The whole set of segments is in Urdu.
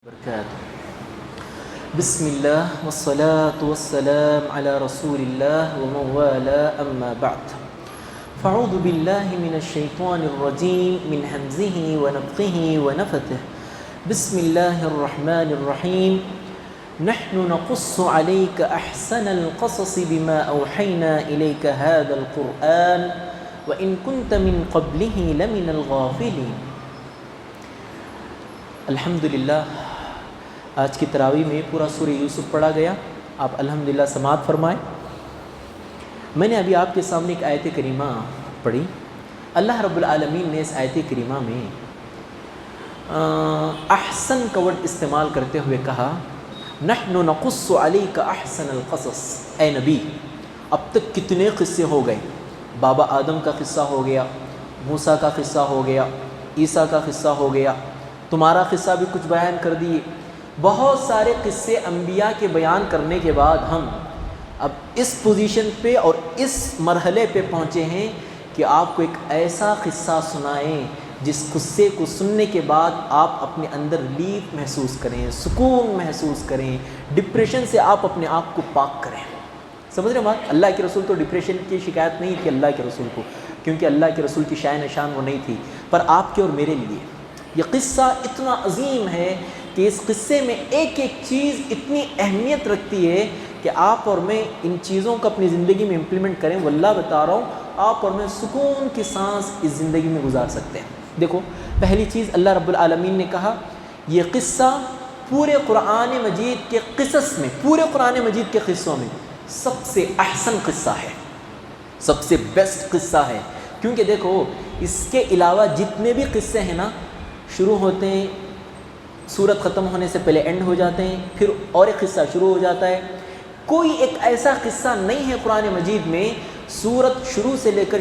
برکاتہ بسم اللہ والصلاة والسلام على رسول اللہ ومن والاه اما بعد فاعوذ باللہ من الشیطان الرجیم من حمزه ونفخه ونفثه بسم اللہ الرحمن الرحیم نحن نقص عليك احسن القصص بما اوحینا الیک هذا القرآن وان كنت من قبله لمن الغافلین۔ الحمدللہ آج کی تراویح میں پورا سورہ یوسف پڑھا گیا، آپ الحمدللہ سماعت فرمائیں۔ میں نے ابھی آپ کے سامنے ایک آیت کریمہ پڑھی۔ اللہ رب العالمین نے اس آیت کریمہ میں احسن کا ورڈ استعمال کرتے ہوئے کہا نحن نقص علیک احسن القصص۔ اے نبی، اب تک کتنے قصے ہو گئے؟ بابا آدم کا قصہ ہو گیا، موسیٰ کا قصہ ہو گیا، عیسیٰ کا قصہ ہو گیا، تمہارا قصہ بھی کچھ بیان کر دیے۔ بہت سارے قصے انبیاء کے بیان کرنے کے بعد ہم اب اس پوزیشن پہ اور اس مرحلے پہ پہنچے ہیں کہ آپ کو ایک ایسا قصہ سنائیں جس قصے کو سننے کے بعد آپ اپنے اندر ریلیف محسوس کریں، سکون محسوس کریں، ڈپریشن سے آپ اپنے آپ کو پاک کریں۔ سمجھ رہے ہیں بات؟ اللہ کے رسول تو ڈپریشن کی شکایت نہیں تھی اللہ کے رسول کو، کیونکہ اللہ کے رسول کی شان نشان وہ نہیں تھی، پر آپ کے اور میرے لیے یہ قصہ اتنا عظیم ہے کہ اس قصے میں ایک ایک چیز اتنی اہمیت رکھتی ہے کہ آپ اور میں ان چیزوں کو اپنی زندگی میں امپلیمنٹ کریں، واللہ بتا رہا ہوں آپ اور میں سکون کی سانس اس زندگی میں گزار سکتے ہیں۔ دیکھو، پہلی چیز اللہ رب العالمین نے کہا یہ قصہ پورے قرآن مجید کے قصص میں، پورے قرآن مجید کے قصوں میں سب سے احسن قصہ ہے، سب سے بیسٹ قصہ ہے۔ کیونکہ دیکھو، اس کے علاوہ جتنے بھی قصے ہیں نا، شروع ہوتے ہیں، سورت ختم ہونے سے پہلے اینڈ ہو جاتے ہیں، پھر اور ایک قصہ شروع ہو جاتا ہے۔ کوئی ایک ایسا قصہ نہیں ہے قرآن مجید میں سورت شروع سے لے کر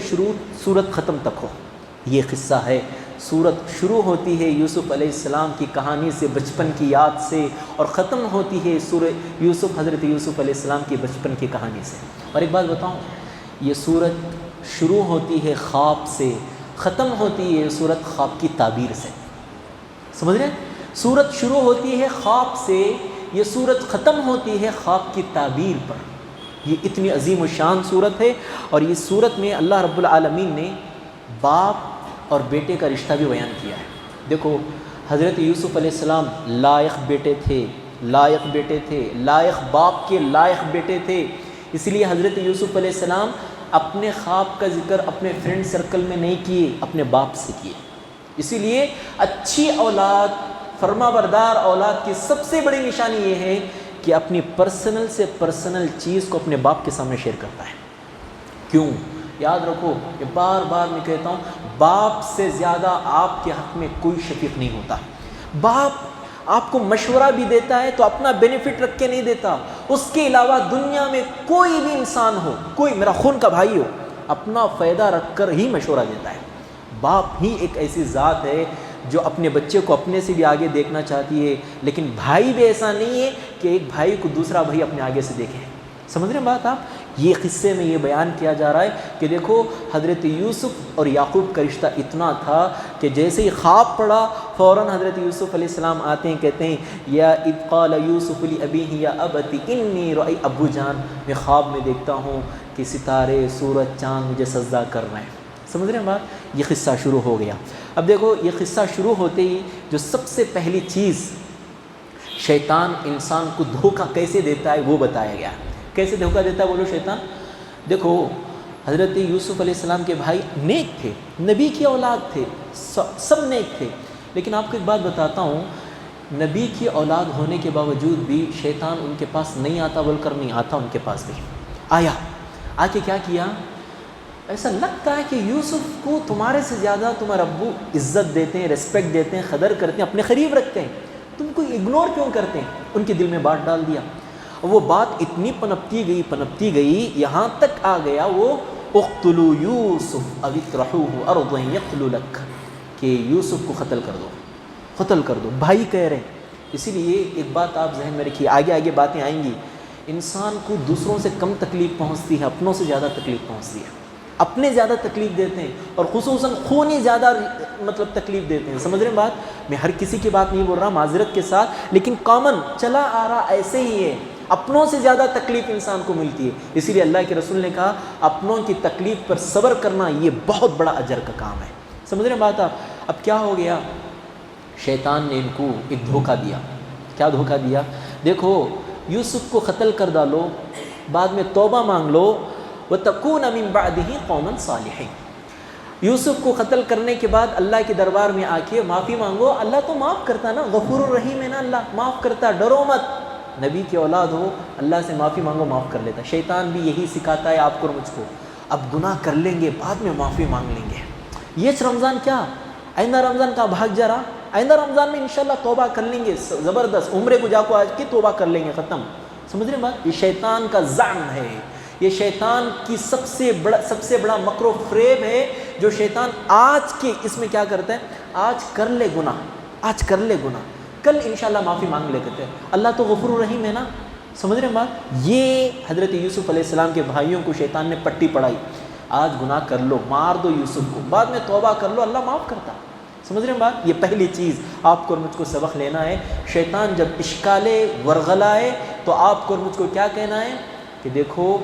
سورت ختم تک ہو۔ یہ قصہ ہے، سورت شروع ہوتی ہے یوسف علیہ السلام کی کہانی سے، بچپن کی یاد سے، اور ختم ہوتی ہے حضرت یوسف علیہ السلام کی بچپن کی کہانی سے۔ اور ایک بات بتاؤں، یہ سورت شروع ہوتی ہے خواب سے، ختم ہوتی ہے سورت خواب کی تعبیر سے۔ سمجھ رہے ہیں؟ سورت شروع ہوتی ہے خواب سے، یہ سورت ختم ہوتی ہے خواب کی تعبیر پر۔ یہ اتنی عظیم و شان سورت ہے، اور یہ سورت میں اللہ رب العالمین نے باپ اور بیٹے کا رشتہ بھی بیان کیا ہے۔ دیکھو، حضرت یوسف علیہ السلام لائق بیٹے تھے، لائق باپ کے لائق بیٹے تھے۔ اس لیے حضرت یوسف علیہ السلام اپنے خواب کا ذکر اپنے فرینڈ سرکل میں نہیں کیے، اپنے باپ سے کیے۔ اسی لیے اچھی اولاد، فرما بردار اولاد کی سب سے بڑی نشانی یہ ہے کہ اپنی پرسنل سے پرسنل چیز کو اپنے باپ کے سامنے شیئر کرتا ہے۔ کیوں؟ یاد رکھو کہ بار بار میں کہتا ہوں، باپ سے زیادہ آپ کے حق میں کوئی شفیق نہیں ہوتا۔ باپ آپ کو مشورہ بھی دیتا ہے تو اپنا بینیفٹ رکھ کے نہیں دیتا، اس کے علاوہ دنیا میں کوئی بھی انسان ہو، کوئی میرا خون کا بھائی ہو، اپنا فائدہ رکھ کر ہی مشورہ دیتا ہے۔ باپ ہی ایک ایسی ذات ہے جو اپنے بچے کو اپنے سے بھی آگے دیکھنا چاہتی ہے، لیکن بھائی بھی ایسا نہیں ہے کہ ایک بھائی کو دوسرا بھائی اپنے آگے سے دیکھے۔ سمجھ رہے ہیں بات آپ؟ یہ قصے میں یہ بیان کیا جا رہا ہے کہ دیکھو، حضرت یوسف اور یعقوب کا رشتہ اتنا تھا کہ جیسے ہی خواب پڑا، فوراً حضرت یوسف علیہ السلام آتے ہیں، کہتے ہیں یا اذ قال یوسف لابیہ یا ابت انی رأی، ابو جان میں خواب میں دیکھتا ہوں کہ ستارے، سورج، چاند مجھے سجدہ کر رہے ہیں۔ سمجھ رہے ہیں بات؟ یہ قصہ شروع ہو گیا۔ اب دیکھو، یہ قصہ شروع ہوتے ہی جو سب سے پہلی چیز شیطان انسان کو دھوکہ کیسے دیتا ہے وہ بتایا گیا۔ کیسے دھوکہ دیتا ہے بولو شیطان؟ دیکھو، حضرت یوسف علیہ السلام کے بھائی نیک تھے، نبی کی اولاد تھے، سب نیک تھے، لیکن آپ کو ایک بات بتاتا ہوں، نبی کی اولاد ہونے کے باوجود بھی شیطان ان کے پاس نہیں آتا، بول کر نہیں آتا، ان کے پاس بھی آیا۔ آ کے کیا کیا؟ ایسا لگتا ہے کہ یوسف کو تمہارے سے زیادہ تمہارے ابو عزت دیتے ہیں، ریسپیکٹ دیتے ہیں، قدر کرتے ہیں، اپنے قریب رکھتے ہیں، تم کو اگنور کیوں کرتے ہیں؟ ان کے دل میں بات ڈال دیا، اور وہ بات اتنی پنپتی گئی، یہاں تک آ گیا وہ اقتلوا یوسف او اطرحوه ارضا یخل لک، کہ یوسف کو قتل کر دو، بھائی کہہ رہے ہیں۔ اسی لیے ایک بات آپ ذہن میں رکھیے، آگے باتیں آئیں گی، انسان کو دوسروں سے کم تکلیف پہنچتی ہے، اپنوں سے زیادہ تکلیف پہنچتی ہے۔ اپنے زیادہ تکلیف دیتے ہیں، اور خصوصاً خونی زیادہ مطلب تکلیف دیتے ہیں. سمجھ رہے ہیں بات؟ میں ہر کسی کی بات نہیں بول رہا معذرت کے ساتھ، لیکن کامن چلا آ رہا ایسے ہی ہے. اپنوں سے زیادہ تکلیف انسان کو ملتی ہے. اسی لیے اللہ کے رسول نے کہا اپنوں کی تکلیف پر صبر کرنا یہ بہت بڑا اجر کا کام ہے. سمجھ رہے ہیں بات آپ؟ اب کیا ہو گیا، شیطان نے ان کو ایک دھوکہ دیا. کیا دھوکہ دیا؟ دیکھو یوسف کو قتل کر ڈالو، بعد میں توبہ مانگ لو، وَتَكُونَ مِن بَعْدِهِ قَوْمًا صَالِحِينَ. یوسف کو قتل کرنے کے بعد اللہ کے دربار میں آ کے معافی مانگو، اللہ تو معاف کرتا نا، غفور الرحیم ہے نا، اللہ معاف کرتا، ڈرو مت. نبی کی اولاد ہو، اللہ سے معافی مانگو، معاف کر لیتا. شیطان بھی یہی سکھاتا ہے آپ کو اور مجھ کو. اب گناہ کر لیں گے، بعد میں معافی مانگ لیں گے. یہ رمضان کیا، آئندہ رمضان کا بھاگ جا رہا، آئندہ رمضان میں انشاءاللہ توبہ کر لیں گے، زبردست عمرے کو جا کو آج کی توبہ کر لیں گے، ختم. سمجھ رہے ہیں بات؟ یہ شیطان کا زعم ہے، یہ شیطان کی سب سے بڑا مکر و فریب ہے جو شیطان آج کے اس میں کیا کرتا ہے، آج کر لے گناہ، آج کر لے گناہ، کل انشاءاللہ معافی مانگ لے کہتے ہیں. اللہ تو غفور الرحیم ہے نا. سمجھ رہے ہیں بات؟ یہ حضرت یوسف علیہ السلام کے بھائیوں کو شیطان نے پٹی پڑھائی، آج گناہ کر لو، مار دو یوسف کو، بعد میں توبہ کر لو، اللہ معاف کرتا. سمجھ رہے ہیں بات؟ یہ پہلی چیز آپ کو اور مجھ کو سبق لینا ہے. شیطان جب اشکالے ورغلائے تو آپ کو اور مجھ کو کیا کہنا ہے کہ دیکھو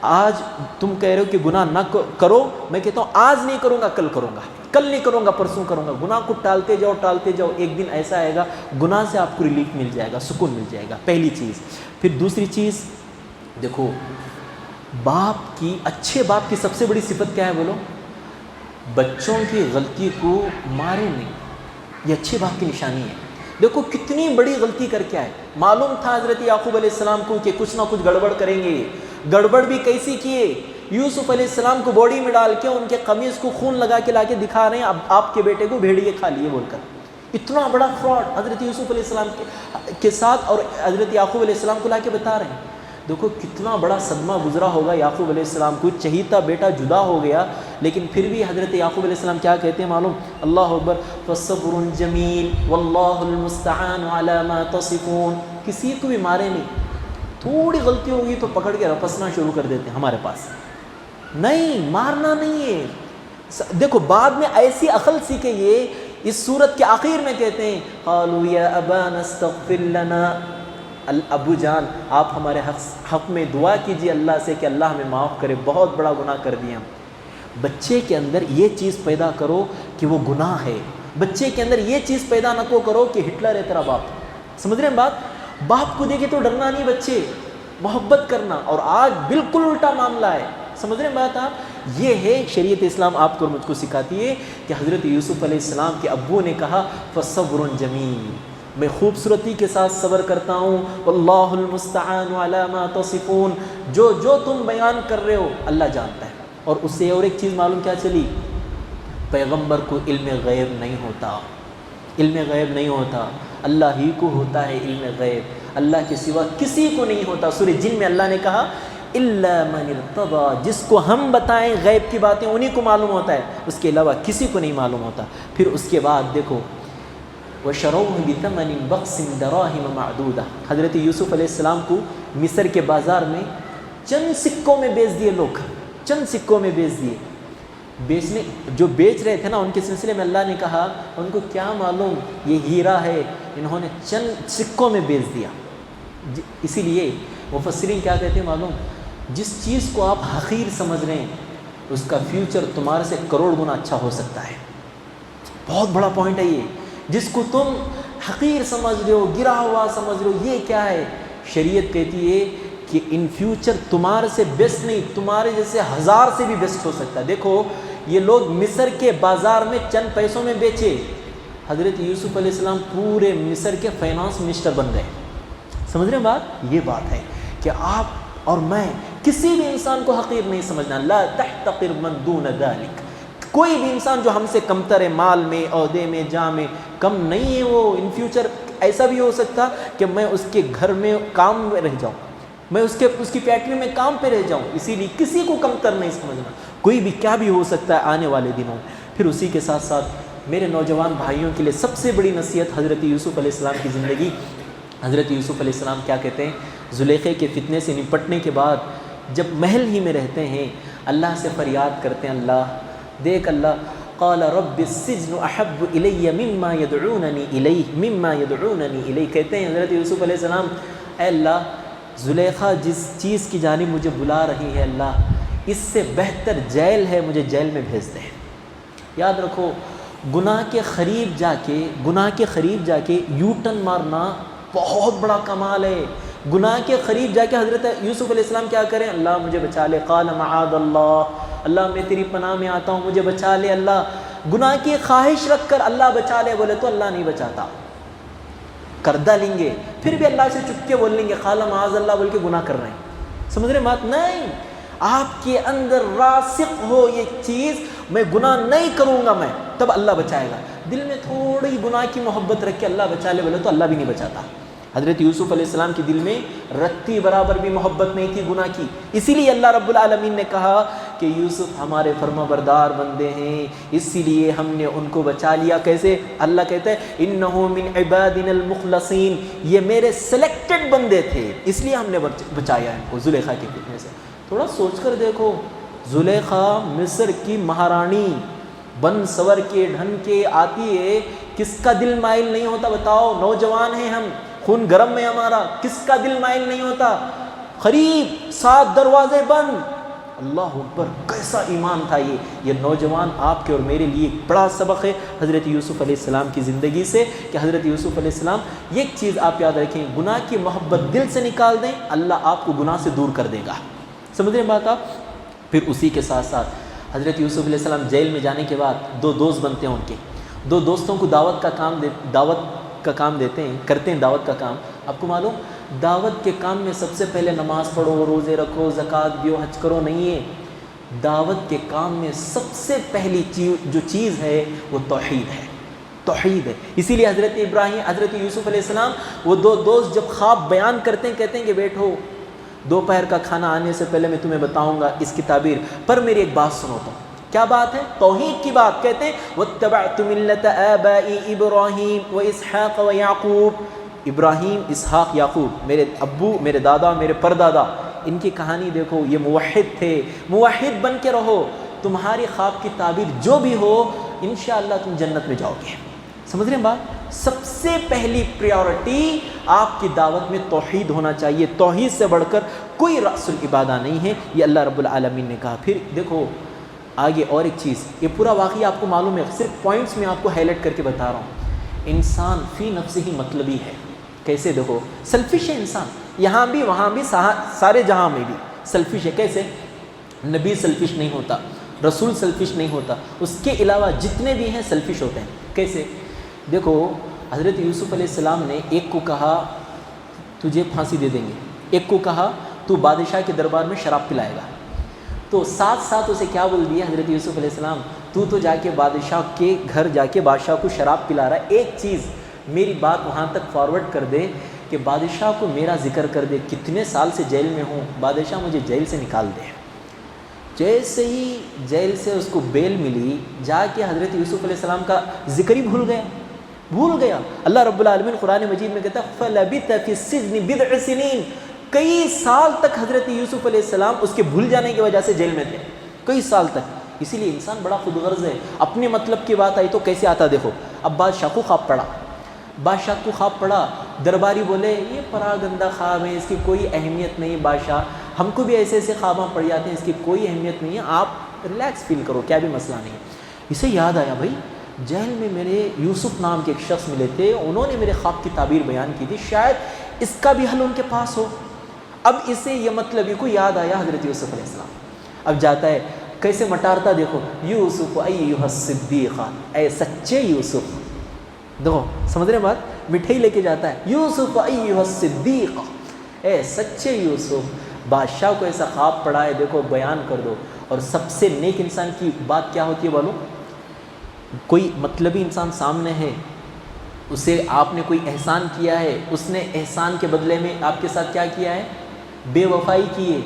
آج تم کہہ رہے ہو کہ گناہ نہ کرو، میں کہتا ہوں آج نہیں کروں گا، کل کروں گا، کل نہیں کروں گا، پرسوں کروں گا. گناہ کو ٹالتے جاؤ، ایک دن ایسا آئے گا گناہ سے آپ کو ریلیف مل جائے گا، سکون مل جائے گا. پہلی چیز. پھر دوسری چیز دیکھو، باپ کی، اچھے باپ کی سب سے بڑی صفت کیا ہے بولو؟ بچوں کی غلطی کو مارے نہیں. یہ اچھے باپ کی نشانی ہے. دیکھو کتنی بڑی غلطی کر کے آئے، معلوم تھا حضرت یعقوب علیہ السلام کو کہ کچھ نہ کچھ گڑبڑ کریں گے. گڑبڑ بھی کیسی کیے، یوسف علیہ السلام کو باڈی میں ڈال کے ان کے قمیص کو خون لگا کے لا کے دکھا رہے ہیں اب آپ کے بیٹے کو بھیڑیے کھا لیے بول کر. اتنا بڑا فراڈ حضرت یوسف علیہ السلام کے ساتھ، اور حضرت یعقوب علیہ السلام کو لا کے بتا رہے ہیں. دیکھو کتنا بڑا صدمہ گزرا ہوگا یعقوب علیہ السلام کو، چہیتا بیٹا جدا ہو گیا، لیکن پھر بھی حضرت یعقوب علیہ السلام کیا کہتے ہیں معلوم؟ اللہ اکبر، فَصَبْرٌ جَمِيلٌ وَاللَّهُ الْمُسْتَعَانُ عَلَى مَا تَصِفُونَ. کسی کو بھی مارے نہیں، تھوڑی غلطی ہوگی تو پکڑ کے رپسنا شروع کر دیتے ہیں ہمارے پاس. نہیں، مارنا نہیں ہے. دیکھو بعد میں ایسی عقل سیکھے، یہ اس سورت کے آخر میں کہتے ہیں قَالُوا يَا أَبَانَا اسْتَغْفِرْ لَنَا. ابو جان آپ ہمارے حق میں دعا کیجیے اللہ سے کہ اللہ ہمیں معاف کرے، بہت بڑا گناہ کر دیا. بچے کے اندر یہ چیز پیدا کرو کہ وہ گناہ ہے. بچے کے اندر یہ چیز پیدا نہ کرو کہ ہٹلر ہے تیرا باپ. سمجھ رہے ہیں بات؟ باپ کو دیکھے تو ڈرنا نہیں، بچے محبت کرنا. اور آج بالکل الٹا معاملہ ہے. سمجھ رہے ہیں بات آپ؟ یہ ہے شریعت اسلام آپ کو اور مجھ کو سکھاتی ہے کہ حضرت یوسف علیہ السلام کے ابو نے کہا فَصَبْرٌ جَمِيلٌ، میں خوبصورتی کے ساتھ صبر کرتا ہوں، واللہ المستعان علی ما تصفون، جو تم بیان کر رہے ہو اللہ جانتا ہے. اور اس سے اور ایک چیز معلوم کیا چلی؟ پیغمبر کو علم غیب نہیں ہوتا. علم غیب نہیں ہوتا، اللہ ہی کو ہوتا ہے علم غیب، اللہ کے سوا کسی کو نہیں ہوتا. سورہ جن میں اللہ نے کہا الا من ارتضی، جس کو ہم بتائیں غیب کی باتیں انہی کو معلوم ہوتا ہے، اس کے علاوہ کسی کو نہیں معلوم ہوتا. پھر اس کے بعد دیکھو وَشَرَوْهُ بِثَمَنٍ بَخْسٍ دَرَاهِمَ مَعْدُودَةٍ، حضرت یوسف علیہ السلام کو مصر کے بازار میں چند سکوں میں بیچ دیے. لوگ چند سکوں میں بیچ دیے. بیچنے جو بیچ رہے تھے نا ان کے سلسلے میں اللہ نے کہا ان کو کیا معلوم یہ ہیرا ہے، انہوں نے چند سکوں میں بیچ دیا. اسی لیے مفسرین کیا کہتے ہیں معلوم؟ جس چیز کو آپ حقیر سمجھ رہے ہیں اس کا فیوچر تمہارے سے کروڑ گنا اچھا ہو سکتا ہے. بہت بڑا پوائنٹ ہے یہ. جس کو تم حقیر سمجھ رہے ہو، گرا ہوا سمجھ رہے ہو، یہ کیا ہے؟ شریعت کہتی ہے کہ ان فیوچر تمہارے سے بیسٹ نہیں، تمہارے جیسے 1000 سے بھی بیسٹ ہو سکتا ہے. دیکھو یہ لوگ مصر کے بازار میں چند پیسوں میں بیچے، حضرت یوسف علیہ السلام پورے مصر کے فائنانس منسٹر بن گئے. سمجھ رہے ہیں بات؟ یہ بات ہے کہ آپ اور میں کسی بھی انسان کو حقیر نہیں سمجھنا. لا تحتقر من دون ذلك، کوئی بھی انسان جو ہم سے کمتر ہے، مال میں، عہدے میں، جاہ میں کم نہیں ہے، وہ ان فیوچر ایسا بھی ہو سکتا کہ میں اس کے گھر میں کام میں رہ جاؤں، میں اس کی فیکٹری میں کام پہ رہ جاؤں. اسی لیے کسی کو کمتر نہیں سمجھنا. کوئی بھی کیا بھی ہو سکتا ہے آنے والے دنوں. پھر اسی کے ساتھ ساتھ میرے نوجوان بھائیوں کے لیے سب سے بڑی نصیحت حضرت یوسف علیہ السلام کی زندگی. حضرت یوسف علیہ السلام کیا کہتے ہیں؟ زلیخے کے فتنے سے نپٹنے کے بعد جب محل ہی میں رہتے ہیں، اللہ سے فریاد کرتے ہیں اللہ دیکھ اللہ قال رب السجن احب الی مما یدعوننی الیہ کہتے ہیں حضرت یوسف علیہ السلام اے اللہ زلیخا جس چیز کی جانب مجھے بلا رہی ہے اللہ اس سے بہتر جیل ہے، مجھے جیل میں بھیج دیں۔ یاد رکھو گناہ کے قریب جا کے یو ٹرن مارنا بہت بڑا کمال ہے۔ گناہ کے قریب جا کے حضرت یوسف علیہ السلام کیا کریں؟ اللہ مجھے بچا لے، قال معاذ اللہ میں تیری پناہ میں آتا ہوں، مجھے بچا لے اللہ۔ گناہ کی خواہش رکھ کر اللہ بچا لے بولے تو اللہ نہیں بچاتا، کردہ لیں گے پھر بھی اللہ سے چپ کے بول لیں گے قال معاذ اللہ بول کے گناہ کر رہے ہیں، سمجھ رہے بات؟ نہیں، آپ کے اندر راسخ ہو یہ چیز میں گناہ نہیں کروں گا میں، تب اللہ بچائے گا۔ دل میں تھوڑی گناہ کی محبت رکھ کے اللہ بچا لے بولے تو اللہ بھی نہیں بچاتا۔ حضرت یوسف علیہ السلام کے دل میں رتی برابر بھی محبت نہیں تھی گناہ کی، اسی لیے اللہ رب العالمین نے کہا کہ یوسف ہمارے فرما بردار بندے ہیں، اسی لیے ہم نے ان کو بچا لیا۔ کیسے؟ اللہ کہتا ہے انہو من عبادنا المخلصین، یہ میرے سلیکٹڈ بندے تھے اس لیے ہم نے بچایا ان کو زلیخا کے فتنے سے۔ تھوڑا سوچ کر دیکھو، زلیخا مصر کی مہارانی بن سور کے ڈھن کے آتی ہے، کس کا دل مائل نہیں ہوتا بتاؤ؟ نوجوان ہیں ہم، خون گرم میں ہمارا، کس کا دل مائل نہیں ہوتا؟ قریب 7 دروازے بند، اللہ اکبر، کیسا ایمان تھا یہ نوجوان آپ کے اور میرے لیے ایک بڑا سبق ہے حضرت یوسف علیہ السلام کی زندگی سے کہ حضرت یوسف علیہ السلام، ایک چیز آپ یاد رکھیں، گناہ کی محبت دل سے نکال دیں اللہ آپ کو گناہ سے دور کر دے گا، سمجھ رہے ہیں بات آپ؟ پھر اسی کے ساتھ ساتھ حضرت یوسف علیہ السلام جیل میں جانے کے بعد 2 دوست بنتے ہیں، ان کے 2 دوستوں کو دعوت کا کام دیتے ہیں، کرتے ہیں دعوت کا کام۔ آپ کو معلوم دعوت کے کام میں سب سے پہلے نماز پڑھو، روزے رکھو، زکوٰۃ دیو، حج کرو نہیں ہے، دعوت کے کام میں سب سے پہلی جو چیز ہے وہ توحید ہے۔ اسی لیے حضرت یوسف علیہ السلام وہ 2 دوست جب خواب بیان کرتے ہیں کہتے ہیں کہ بیٹھو دوپہر کا کھانا آنے سے پہلے میں تمہیں بتاؤں گا اس کی تعبیر، پر میری ایک بات سنو تو۔ کیا بات ہے؟ توحید کی بات۔ کہتے ہیں وَاتَّبَعْتُ مِلَّةَ آبَائِي إِبْرَاهِيمَ وَإِسْحَاقَ وَيَعْقُوبَ، ابراہیم، اسحاق، یعقوب، میرے ابو، میرے دادا، میرے پردادا، ان کی کہانی دیکھو، یہ موحد تھے۔ موحد بن کے رہو، تمہاری خواب کی تعبیر جو بھی ہو انشاءاللہ تم جنت میں جاؤ گے، سمجھ رہے ہیں بات؟ سب سے پہلی پریورٹی آپ کی دعوت میں توحید ہونا چاہیے، توحید سے بڑھ کر کوئی رأس العبادہ نہیں ہے، یہ اللہ رب العالمین نے کہا۔ پھر دیکھو آگے اور ایک چیز، یہ پورا واقعہ آپ کو معلوم ہے، صرف پوائنٹس میں آپ کو ہائی لائٹ کر کے بتا رہا ہوں۔ انسان فی نفسہ ہی مطلبی ہے، کیسے؟ دیکھو سیلفش ہے انسان، یہاں بھی وہاں بھی، سارے جہاں میں بھی سیلفش ہے۔ کیسے؟ نبی سیلفش نہیں ہوتا، رسول سیلفش نہیں ہوتا، اس کے علاوہ جتنے بھی ہیں سیلفش ہوتے ہیں۔ کیسے؟ دیکھو حضرت یوسف علیہ السلام نے ایک کو کہا تجھے پھانسی دے دیں گے، ایک کو کہا تو بادشاہ کے دربار میں شراب پلائے گا، تو ساتھ اسے کیا بول دیا حضرت یوسف علیہ السلام؟ تو جا کے بادشاہ کے گھر جا کے بادشاہ کو شراب پلا رہا ہے، ایک چیز میری بات وہاں تک فارورڈ کر دے کہ بادشاہ کو میرا ذکر کر دے، کتنے سال سے جیل میں ہوں، بادشاہ مجھے جیل سے نکال دے۔ جیسے ہی جیل سے اس کو بیل ملی، جا کے حضرت یوسف علیہ السلام کا ذکر ہی بھول گیا۔ اللہ رب العالمین قرآن مجید میں کہتا ہے فَلَبِثَ فِي السِّجْنِ بِضْعَ سِنِينَ، کئی سال تک حضرت یوسف علیہ السلام اس کے بھول جانے کی وجہ سے جیل میں تھے، کئی سال تک۔ اسی لیے انسان بڑا خود غرض ہے، اپنے مطلب کی بات آئی تو کیسے آتا دیکھو۔ اب بادشاہ کو خواب پڑا، درباری بولے یہ پرا گندہ خواب ہے، اس کی کوئی اہمیت نہیں، بادشاہ ہم کو بھی ایسے خواباں پڑ جاتے ہیں، اس کی کوئی اہمیت نہیں ہے، آپ ریلیکس فیل کرو، کیا بھی مسئلہ نہیں۔ اسے یاد آیا بھائی جیل میں میرے یوسف نام کے ایک شخص ملے تھے، انہوں نے میرے خواب کی تعبیر بیان کی تھی، شاید اس کا بھی حل ان کے پاس ہو۔ اب اسے یہ مطلبی کو یاد آیا حضرت یوسف علیہ السلام، اب جاتا ہے کیسے مٹارتا دیکھو، یوسف ایھا الصدیق، اے سچے یوسف، دیکھو سمجھ رہے بات، مٹھائی لے کے جاتا ہے، یوسف ایھا الصدیق، اے سچے یوسف۔ بادشاہ کو ایسا خواب پڑا ہے، دیکھو بیان کر دو۔ اور سب سے نیک انسان کی بات کیا ہوتی ہے بولو؟ کوئی مطلبی انسان سامنے ہے، اسے آپ نے کوئی احسان کیا ہے، اس نے احسان کے بدلے میں آپ کے ساتھ کیا کیا ہے؟ بے وفائی کی ہے،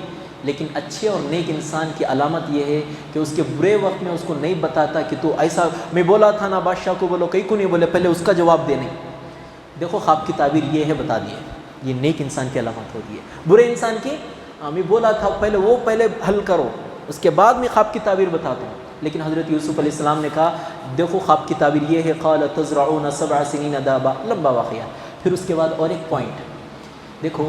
لیکن اچھے اور نیک انسان کی علامت یہ ہے کہ اس کے برے وقت میں اس کو نہیں بتاتا کہ تو ایسا میں بولا تھا نا، بادشاہ کو بولو، کئی کو نہیں بولے، پہلے اس کا جواب دے نہیں۔ دیکھو خواب کی تعبیر یہ ہے، بتا دیے، یہ نیک انسان کی علامت ہوتی ہے۔ برے انسان کی میں بولا تھا، پہلے حل کرو، اس کے بعد میں خواب کی تعبیر بتاتا ہوں. لیکن حضرت یوسف علیہ السلام نے کہا دیکھو خواب کی تعبیر یہ ہے قال تزرعون 7 سنین دابا، لمبا واقعہ. پھر اس کے بعد اور ایک پوائنٹ دیکھو،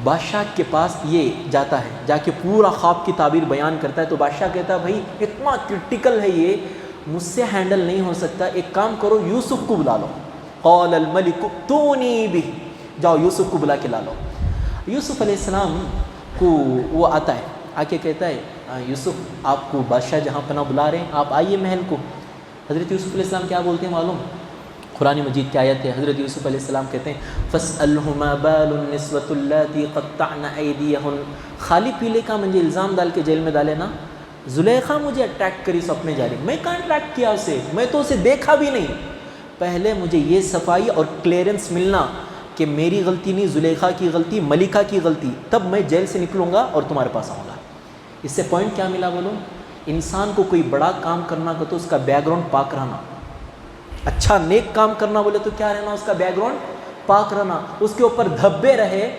بادشاہ کے پاس یہ جاتا ہے، جا کے پورا خواب کی تعبیر بیان کرتا ہے. تو بادشاہ کہتا ہے بھائی اتنا کرٹیکل ہے یہ، مجھ سے ہینڈل نہیں ہو سکتا، ایک کام کرو یوسف کو بلا لو. قال الملک ائتونی بہ، جاؤ یوسف کو بلا کے لا لو. یوسف علیہ السلام کو وہ آتا ہے، آ کے کہتا ہے یوسف آپ کو بادشاہ جہاں پناہ بلا رہے ہیں، آپ آئیے محل کو. حضرت یوسف علیہ السلام کیا بولتے ہیں معلوم؟ قرآن مجید کی آیت ہے. حضرت یوسف علیہ السلام کہتے ہیں فَاسْأَلْهُ مَا بَالُ النِّسْوَةُ اللَّاتِي قَطَّعْنَ أَيْدِيَهُنَّ. خالی پیلے کا مجھے الزام ڈال کے جیل میں ڈالے نا. زلیخا مجھے اٹریکٹ کری سپنے جاری، میں کہاں اٹریکٹ کیا اسے، میں تو اسے دیکھا بھی نہیں. پہلے مجھے یہ صفائی اور کلیئرنس ملنا کہ میری غلطی نہیں، زلیخا کی غلطی، ملکہ کی غلطی، تب میں جیل سے نکلوں گا اور تمہارے پاس آؤں گا. اس سے پوائنٹ کیا ملا بولو؟ انسان کو کوئی بڑا کام کرنا کو تو اس کا بیک گراؤنڈ پاک رہنا. اچھا نیک کام کرنا بولے تو کیا رہنا؟ اس کا بیک گراؤنڈ پاک رہنا. اس کے اوپر دھبے رہے،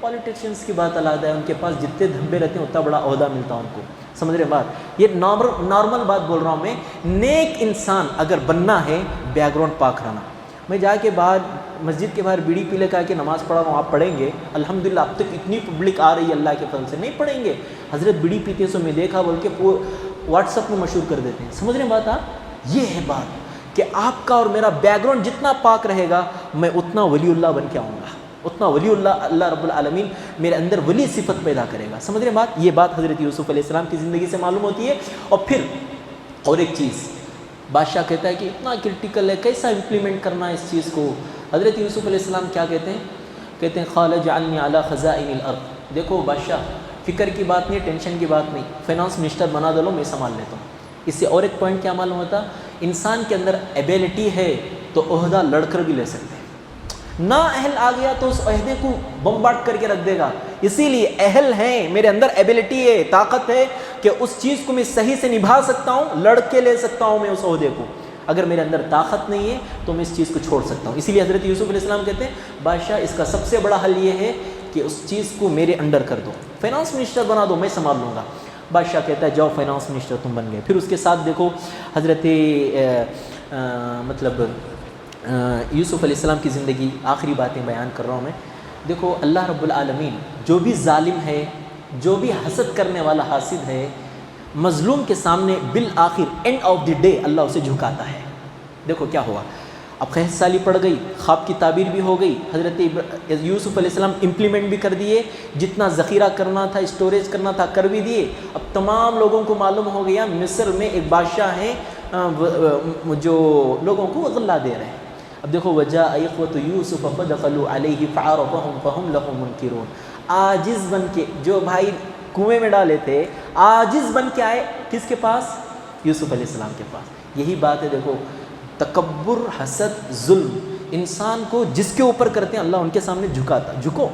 پولیٹیشینس کی بات علیحدہ ہے، ان کے پاس جتنے دھبے رہتے ہیں اتنا بڑا عہدہ ملتا ہے ان کو. سمجھ رہے بات؟ یہ نارمل بات بول رہا ہوں میں. نیک انسان اگر بننا ہے بیک گراؤنڈ پاک رہنا. میں جا کے باہر مسجد کے باہر بیڑی پی لے کہا کہ نماز پڑھا رہا ہوں، آپ پڑھیں گے؟ الحمدللہ اب تک اتنی پبلک آ رہی ہے اللہ کے فضل سے. نہیں پڑھیں گے. حضرت بیڑی پیتے سو میں دیکھا بول کے واٹس ایپ میں مشہور کر دیتے ہیں. سمجھ رہے ہیں بات آپ؟ یہ ہے بات کہ آپ کا اور میرا بیک گراؤنڈ جتنا پاک رہے گا میں اتنا ولی اللہ بن کے آؤں گا، اتنا ولی اللہ، اللہ رب العالمین میرے اندر ولی صفت پیدا کرے گا. سمجھ رہے ہیں بات؟ یہ بات حضرت یوسف علیہ السلام کی زندگی سے معلوم ہوتی ہے. اور پھر اور ایک چیز بادشاہ کہتا ہے کہ اتنا کرٹیکل ہے، کیسا امپلیمنٹ کرنا ہے اس چیز کو؟ حضرت یوسف علیہ السلام کیا کہتے ہیں؟ کہتے ہیں قال اجعلنی علی خزائن الارض. دیکھو بادشاہ فکر کی بات نہیں، ٹینشن کی بات نہیں، فائنانس منسٹر بنا دو، میں سنبھال لیتا ہوں. اس سے اور ایک پوائنٹ کیا معلوم ہوتا؟ انسان کے اندر ایبیلٹی ہے تو عہدہ لڑ کر بھی لے سکتے ہیں. نا اہل آ گیا تو اس عہدے کو بمبارڈ کر کے رکھ دے گا. اسی لیے اہل ہیں، میرے اندر ایبیلٹی ہے، طاقت ہے کہ اس چیز کو میں صحیح سے نبھا سکتا ہوں، لڑ کے لے سکتا ہوں میں اس عہدے کو. اگر میرے اندر طاقت نہیں ہے تو میں اس چیز کو چھوڑ سکتا ہوں. اسی لیے حضرت یوسف علیہ السلام کہتے ہیں بادشاہ اس کا سب سے بڑا حل یہ ہے کہ اس چیز کو میرے انڈر کر دو، فائنانس منسٹر بنا دو، میں سنبھال لوں گا. بادشاہ کہتا ہے جاؤ فائنانس منسٹر تم بن گئے. پھر اس کے ساتھ دیکھو حضرت یوسف علیہ السلام کی زندگی، آخری باتیں بیان کر رہا ہوں میں. دیکھو اللہ رب العالمین جو بھی ظالم ہے، جو بھی حسد کرنے والا حاسد ہے، مظلوم کے سامنے بالآخر اینڈ آف دی ڈے اللہ اسے جھکاتا ہے. دیکھو کیا ہوا، اب قحط سالی پڑ گئی، خواب کی تعبیر بھی ہو گئی، حضرت یوسف علیہ السلام امپلیمنٹ بھی کر دیے، جتنا ذخیرہ کرنا تھا، اسٹوریج کرنا تھا کر بھی دیے. اب تمام لوگوں کو معلوم ہو گیا مصر میں ایک بادشاہ ہیں جو لوگوں کو غلہ دے رہے ہیں. اب دیکھو وجاء اخوۃ یوسف فدخلوا علیہ فعرفهم فهم له منکرون. عاجز بن کے، جو بھائی کنویں میں ڈالے تھے، عاجز بن کے آئے کس کے پاس؟ یوسف علیہ السلام کے پاس. یہی بات ہے دیکھو، تکبر، حسد، ظلم انسان کو جس کے اوپر کرتے ہیں اللہ ان کے سامنے جھکاتا. جھکو.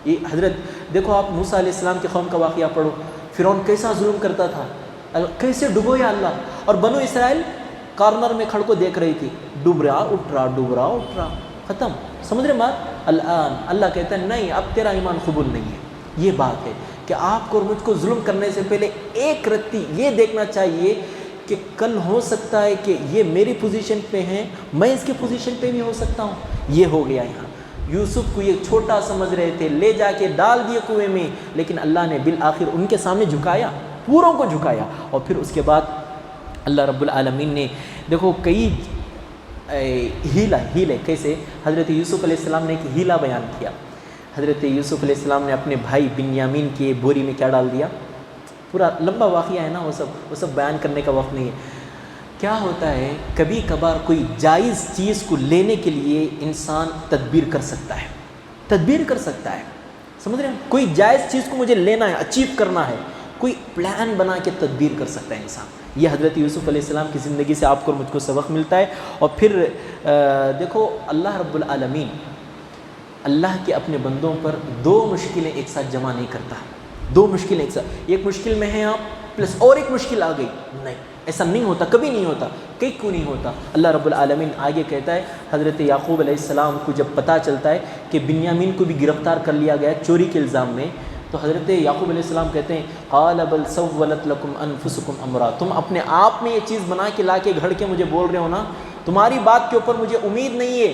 یہ حضرت دیکھو آپ موسیٰ علیہ السلام کے قوم کا واقعہ پڑھو، فرعون کیسا ظلم کرتا تھا، کیسے ڈبو یا اللہ. اور بنو اسرائیل کارنر میں کھڑ کو دیکھ رہی تھی، ڈوب رہا اٹھ رہا، ڈوب رہا اٹھ رہا، ختم. سمجھ رہے بات؟ الان اللہ کہتا ہے نہیں، اب تیرا ایمان قبول نہیں ہے. یہ بات ہے کہ آپ کو اور مجھ کو ظلم کرنے سے پہلے ایک رتی یہ دیکھنا چاہیے کہ کل ہو سکتا ہے کہ یہ میری پوزیشن پہ ہیں، میں اس کی پوزیشن پہ بھی ہو سکتا ہوں. یہ ہو گیا یہاں. یوسف کو یہ چھوٹا سمجھ رہے تھے، لے جا کے ڈال دیے کنویں میں، لیکن اللہ نے بالآخر ان کے سامنے جھکایا، پوروں کو جھکایا. اور پھر اس کے بعد اللہ رب العالمین نے دیکھو کئی ہیلے کیسے حضرت یوسف علیہ السلام نے ایک ہیلا بیان کیا. حضرت یوسف علیہ السلام نے اپنے بھائی بنیامین کی بوری میں کیا ڈال دیا، پورا لمبا واقعہ ہے نا، وہ سب بیان کرنے کا وقت نہیں ہے. کیا ہوتا ہے کبھی کبھار کوئی جائز چیز کو لینے کے لیے انسان تدبیر کر سکتا ہے، تدبیر کر سکتا ہے. سمجھ رہے ہیں؟ کوئی جائز چیز کو مجھے لینا ہے، اچیو کرنا ہے، کوئی پلان بنا کے تدبیر کر سکتا ہے انسان. یہ حضرت یوسف علیہ السلام کی زندگی سے آپ کو اور مجھ کو سبق ملتا ہے. اور پھر دیکھو اللہ رب العالمین اللہ کے اپنے بندوں پر دو مشکلیں ایک ساتھ جمع نہیں کرتا. دو مشکلیں ایک ساتھ، ایک مشکل میں ہیں آپ پلس اور ایک مشکل آ گئی، نہیں، ایسا نہیں ہوتا، کبھی نہیں ہوتا. کیوں نہیں ہوتا؟ اللہ رب العالمین آگے کہتا ہے حضرت یعقوب علیہ السلام کو جب پتہ چلتا ہے کہ بنیامین کو بھی گرفتار کر لیا گیا چوری کے الزام میں، تو حضرت یعقوب علیہ السلام کہتے ہیں قال بل سولت لکم انفسکم امرا، تم اپنے آپ میں یہ چیز بنا کے لا کے گھڑ کے مجھے بول رہے ہو نا، تمہاری بات کے اوپر مجھے امید نہیں ہے،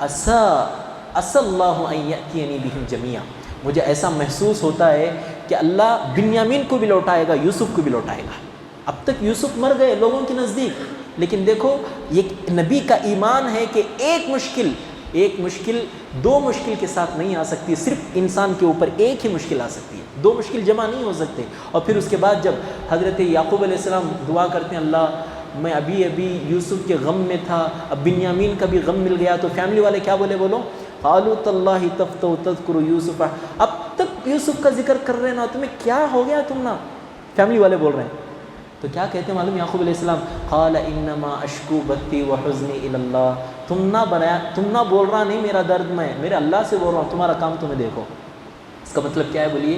عسى اللہ ان یأتینی بہم جمیعا، مجھے ایسا محسوس ہوتا ہے کہ اللہ بنیامین کو بھی لوٹائے گا، یوسف کو بھی لوٹائے گا۔ اب تک یوسف مر گئے لوگوں کے نزدیک، لیکن دیکھو یہ نبی کا ایمان ہے کہ ایک مشکل دو مشکل کے ساتھ نہیں آ سکتی، صرف انسان کے اوپر ایک ہی مشکل آ سکتی ہے، دو مشکل جمع نہیں ہو سکتے۔ اور پھر اس کے بعد جب حضرت یعقوب علیہ السلام دعا کرتے ہیں اللہ میں ابھی یوسف کے غم میں تھا، اب بنیامین کا بھی غم مل گیا، تو فیملی والے کیا بولے بولو، قالوا تاللہ تفتأ تذکر یوسف، اب تک یوسف کا ذکر کر رہے نا، تمہیں کیا ہو گیا تم نا، فیملی والے بول رہے ہیں۔ تو کیا کہتے ہیں معلوم یعقوب علیہ السلام، قال انما اشکو بثی وحزنی الی اللہ، تم نہ بول رہا نہیں میرا درد، میں میرے اللہ سے بول رہا ہوں، تمہارا کام تمہیں دیکھو۔ اس کا مطلب کیا ہے بولیے،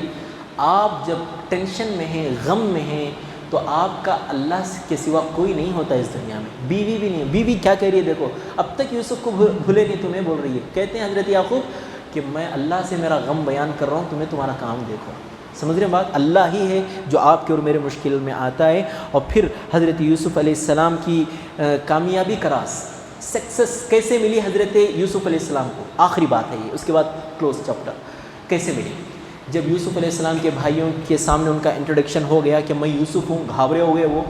آپ جب ٹینشن میں ہیں، غم میں ہیں، تو آپ کا اللہ کے سوا کوئی نہیں ہوتا اس دنیا میں، بیوی بھی نہیں۔ بیوی کیا کہہ رہی ہے دیکھو، اب تک یوسف کو بھولے نہیں، تمہیں بول رہی ہے۔ کہتے ہیں حضرت یعقوب کہ میں اللہ سے میرا غم بیان کر رہا ہوں، تمہیں تمہارا کام دیکھو۔ سمجھ رہے ہیں بات، اللہ ہی ہے جو آپ کے اور میرے مشکل میں آتا ہے۔ اور پھر حضرت یوسف علیہ السلام کی کامیابی کا راز، سکسیس کیسے ملی حضرت یوسف علیہ السلام کو، آخری بات ہے یہ، اس کے بعد کلوز چیپٹر۔ کیسے ملی؟ جب یوسف علیہ السلام کے بھائیوں کے سامنے ان کا انٹروڈکشن ہو گیا کہ میں یوسف ہوں، گھابرے ہو گئے وہ،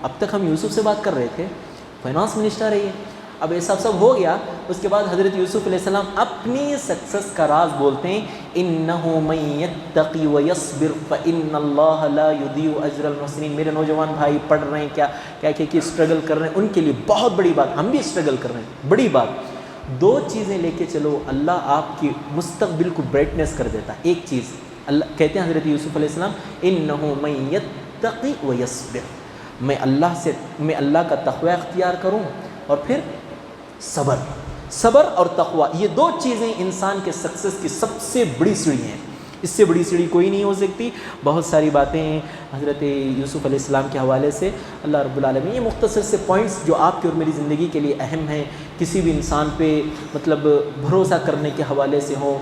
اب تک ہم یوسف سے بات کر رہے تھے، فائنانس منسٹر ہے یہ، اب ایسا سب ہو گیا۔ اس کے بعد حضرت یوسف علیہ السلام اپنی سکسیس کا راز بولتے ہیں، انہ من یتقی ویصبر فان اللہ لا یضیع اجر المحسنین۔ میرے نوجوان بھائی پڑھ رہے ہیں، کیا کہ اسٹرگل کر رہے ہیں، ان کے لیے بہت بڑی بات، ہم بھی اسٹرگل کر رہے ہیں، بڑی بات، دو چیزیں لے کے چلو، اللہ آپ کی مستقبل کو برائٹنیس کر دیتا ہے۔ ایک چیز اللہ کہتے ہیں حضرت یوسف علیہ السلام، انہ من یتقی ویصبر، میں اللہ کا تقوی اختیار کروں، اور پھر صبر اور تقوی، یہ دو چیزیں انسان کے سکسیس کی سب سے بڑی سیڑھی ہیں، اس سے بڑی سیڑھی کوئی نہیں ہو سکتی۔ بہت ساری باتیں ہیں حضرت یوسف علیہ السلام کے حوالے سے، اللہ رب العالمین یہ مختصر سے پوائنٹس جو آپ کی اور میری زندگی کے لیے اہم ہیں، کسی بھی انسان پہ مطلب بھروسہ کرنے کے حوالے سے ہو،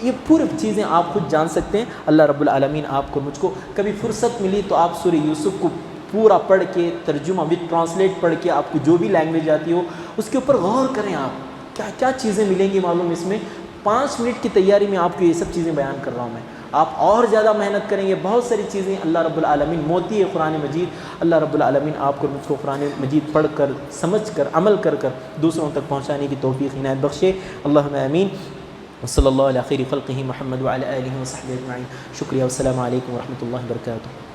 یہ پوری چیزیں آپ خود جان سکتے ہیں۔ اللہ رب العالمین آپ کو مجھ کو کبھی فرصت ملی تو آپ سورہ یوسف کو پورا پڑھ کے، ترجمہ وتھ ٹرانسلیٹ پڑھ کے، آپ کو جو بھی لینگویج آتی ہو اس کے اوپر غور کریں، آپ کیا کیا چیزیں ملیں گی معلوم اس میں۔ 5 منٹ کی تیاری میں آپ کو یہ سب چیزیں بیان کر رہا ہوں میں، آپ اور زیادہ محنت کریں گے، بہت ساری چیزیں اللہ رب العالمین موتی ہے قرآن مجید۔ اللہ رب العالمین آپ کو مجھ کو قرآن مجید پڑھ کر، سمجھ کر، عمل کر دوسروں تک پہنچانے کی توفیق عنایت بخشے، اللہم آمین۔ وصلی اللہ علی خیر خلقہ محمد وعلی آلہ وصحبہ اجمعین۔ شکریہ، والسلام علیکم ورحمۃ اللہ وبرکاتہ۔